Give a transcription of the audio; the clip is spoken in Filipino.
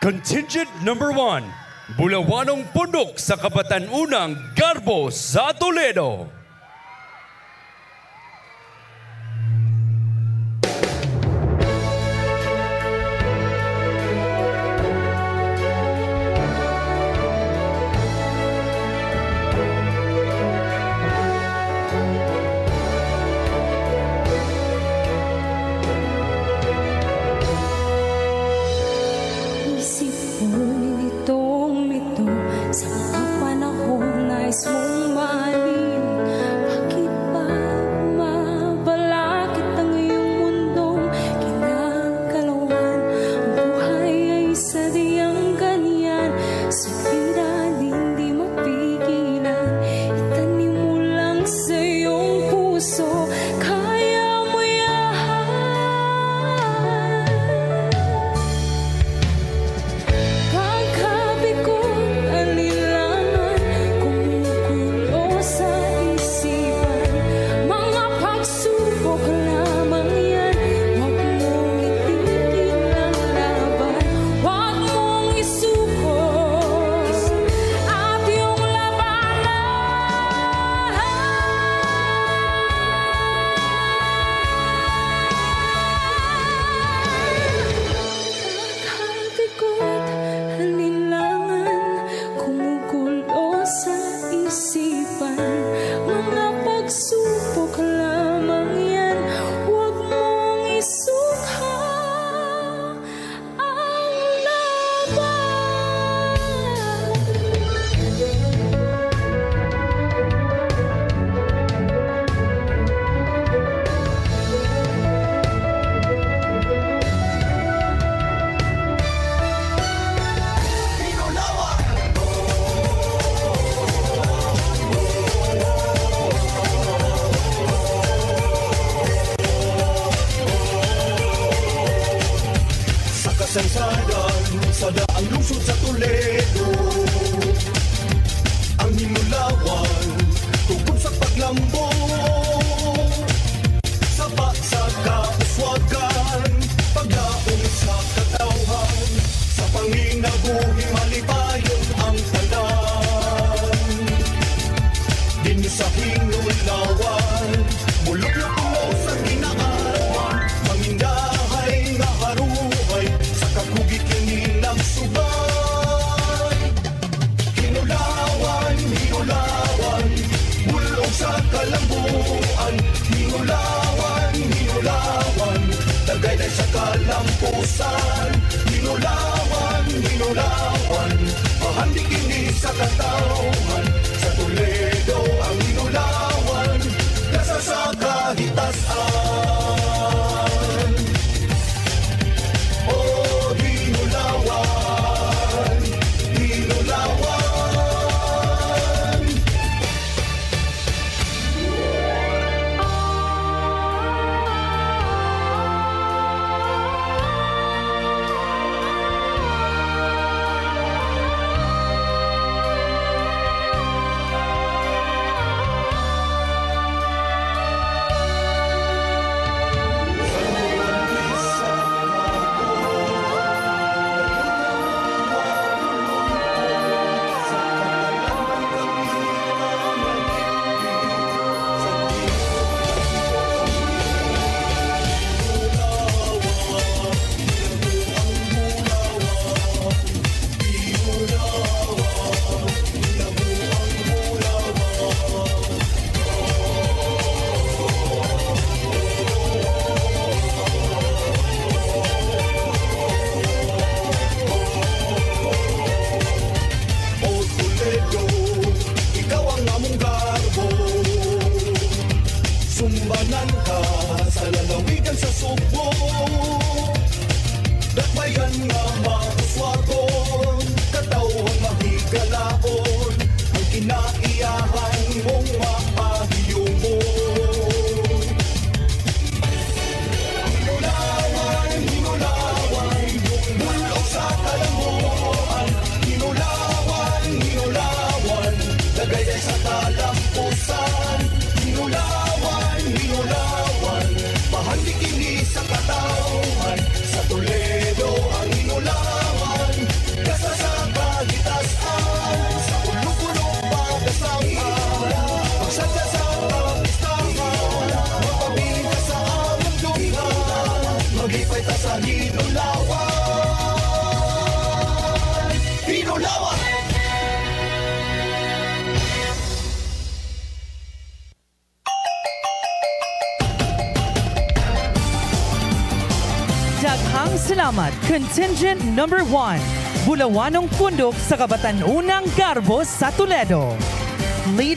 Contingent number 1, Bulawanong Pundok sa Kabatan-Unang Garbo sa Toledo. Sa daang lungsod sa Toledo, ang Hinulawan tungkol sa paglambo, saba sa kauswagan, pagdaong sa katawhan, sa panginabuhi malipayon ang tanan. Din sa Hinulawan, bulok na puno sa ginaawan, mangindahay nga haruhay, sa kakugit kinilang subay. Hinulawan, hinulawan, bulong sa kalambuan. Hinulawan, hinulawan, tagay sa kalampusan. Hinulawan, hinulawan, mahandi kini sa katawhan. Sa Toledo ang hinulawan, kasa sa kahitasan. Oh, hinulawan, hinulawan. Daghang salamat, Contingent Number 1, Bulawanong Pundok sa Kabatan-Unang Garbo sa Toledo. Lead